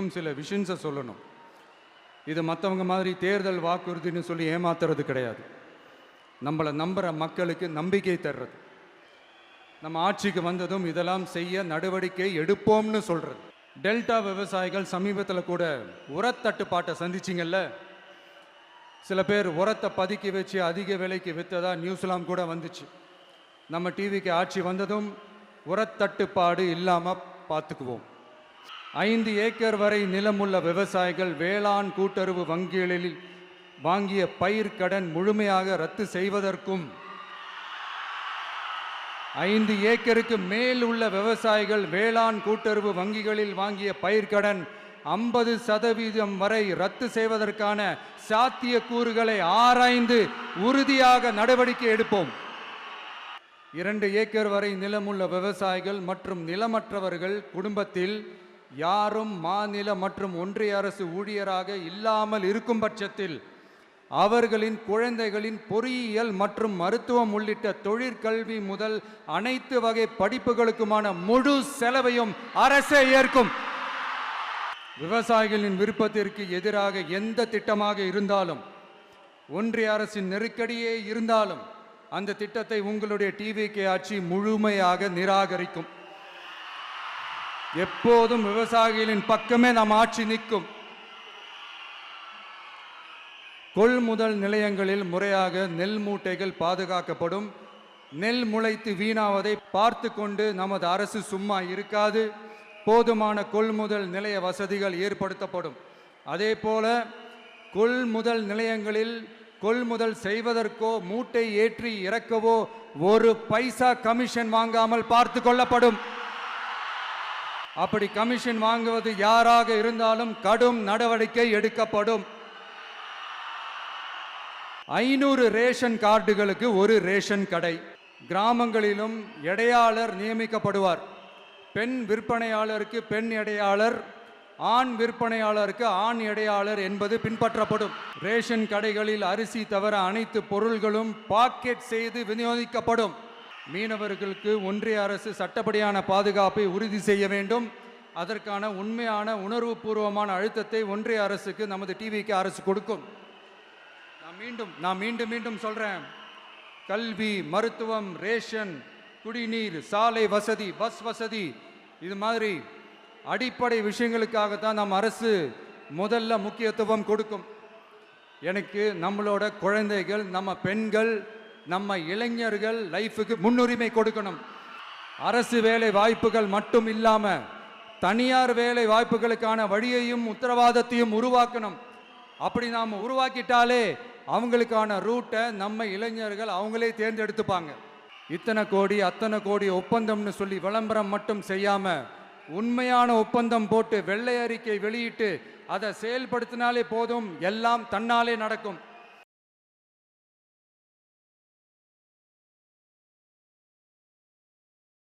டிவிக்கும் சில விஷன்ஸை சொல்லணும். இது மற்றவங்க மாதிரி தேர்தல் வாக்குறுதின்னு சொல்லி ஏமாத்துறது கிடையாது. நம்மளை நம்புகிற மக்களுக்கு நம்பிக்கை தர்றது. நம்ம ஆட்சிக்கு வந்ததும் இதெல்லாம் செய்ய நடவடிக்கை எடுப்போம்னு சொல்கிறது. டெல்டா விவசாயிகள் சமீபத்தில் கூட உரத்தட்டுப்பாட்டை சந்திச்சிங்கல்ல. சில பேர் உரத்தை பதுக்கி வச்சு அதிக விலைக்கு விற்றதா நியூஸ்லாம் கூட வந்துச்சு. நம்ம டிவிக்கு ஆட்சி வந்ததும் உரத்தட்டுப்பாடு இல்லாமல் பார்த்துக்குவோம். 5 ஏக்கர் வரை நிலமுள்ள விவசாயிகள் வேளாண் கூட்டுறவு வங்கிகளில் வாங்கிய பயிர் கடன் முழுமையாக ரத்து செய்வதற்கும் 5 ஏக்கருக்கு மேல் உள்ள விவசாயிகள் வேளாண் கூட்டுறவு வங்கிகளில் வாங்கிய பயிர்க்கடன் 50% வரை ரத்து செய்வதற்கான சாத்திய கூறுகளை ஆராய்ந்து உறுதியாக நடவடிக்கை எடுப்போம். 2 ஏக்கர் வரை நிலமுள்ள விவசாயிகள் மற்றும் நிலமற்றவர்கள் குடும்பத்தில் யாரும் மாநில மற்றும் ஒன்றிய அரசு ஊழியராக இல்லாமல் இருக்கும் பட்சத்தில் அவர்களின் குழந்தைகளின் பொறியியல் மற்றும் மருத்துவம் உள்ளிட்ட தொழிற்கல்வி முதல் அனைத்து வகை படிப்புகளுக்குமான முழு செலவையும் அரசே ஏற்கும். விவசாயிகளின் விருப்பத்திற்கு எதிராக எந்த திட்டமாக இருந்தாலும், ஒன்றிய அரசின் நெருக்கடியே இருந்தாலும் அந்த திட்டத்தை உங்களுடைய டிவிகே ஆட்சி முழுமையாக நிராகரிக்கும். எப்போதும் விவசாயிகளின் பக்கமே நம் ஆட்சி நிற்கும். கொள்முதல் நிலையங்களில் முறையாக நெல் மூட்டைகள் பாதுகாக்கப்படும். நெல் முளைத்து வீணாவதை பார்த்து கொண்டு நமது அரசு சும்மா இருக்காது. போதுமான கொள்முதல் நிலைய வசதிகள் ஏற்படுத்தப்படும். அதே போல கொள்முதல் நிலையங்களில் கொள்முதல் செய்வதற்கோ மூட்டை ஏற்றி இறக்கவோ ஒரு பைசா கமிஷன் வாங்காமல் பார்த்து கொள்ளப்படும். அப்படி கமிஷன் வாங்குவது யாராக இருந்தாலும் கடும் நடவடிக்கை எடுக்கப்படும். 500 ரேஷன் கார்டுகளுக்கு ஒரு ரேஷன் கடை. கிராமங்களிலும் எடையாளர் நியமிக்கப்படுவார். பெண் விற்பனையாளருக்கு பெண் எடையாளர், ஆண் விற்பனையாளருக்கு ஆண் எடையாளர் என்பது பின்பற்றப்படும். ரேஷன் கடைகளில் அரிசி தவிர அனைத்து பொருள்களும் பாக்கெட் செய்து விநியோகிக்கப்படும். மீனவர்களுக்கு ஒன்றிய அரசு சட்டப்படியான பாதுகாப்பை உறுதி செய்ய வேண்டும். அதற்கான உண்மையான உணர்வுபூர்வமான அழுத்தத்தை ஒன்றிய அரசுக்கு நமது டிவிக்கு அரசு கொடுக்கும். நான் மீண்டும் சொல்றேன். கல்வி, மருத்துவம், ரேஷன், குடிநீர், சாலை வசதி, பஸ் வசதி, இது மாதிரி அடிப்படை விஷயங்களுக்காகத்தான் நம் அரசு முதல்ல முக்கியத்துவம் கொடுக்கும். எனக்கு நம்மளோட குழந்தைகள், நம்ம பெண்கள், நம்ம இளைஞர்கள் லைஃபுக்கு முன்னுரிமை கொடுக்கணும். அரசு வேலை வாய்ப்புகள் மட்டும் இல்லாம தனியார் வேலை வாய்ப்புகளுக்கான வழியையும் உத்தரவாதத்தையும் உருவாக்கணும். அப்படி நாம் உருவாக்கிட்டாலே அவங்களுக்கான ரூட்டை நம்ம இளைஞர்கள் அவங்களே தேர்ந்தெடுத்துப்பாங்க. இத்தனை கோடி அத்தனை கோடி ஒப்பந்தம்னு சொல்லி விளம்பரம் மட்டும் செய்யாம உண்மையான ஒப்பந்தம் போட்டு வெள்ளை அறிக்கை வெளியிட்டு அதை செயல்படுத்தினாலே போதும், எல்லாம் தன்னாலே நடக்கும்.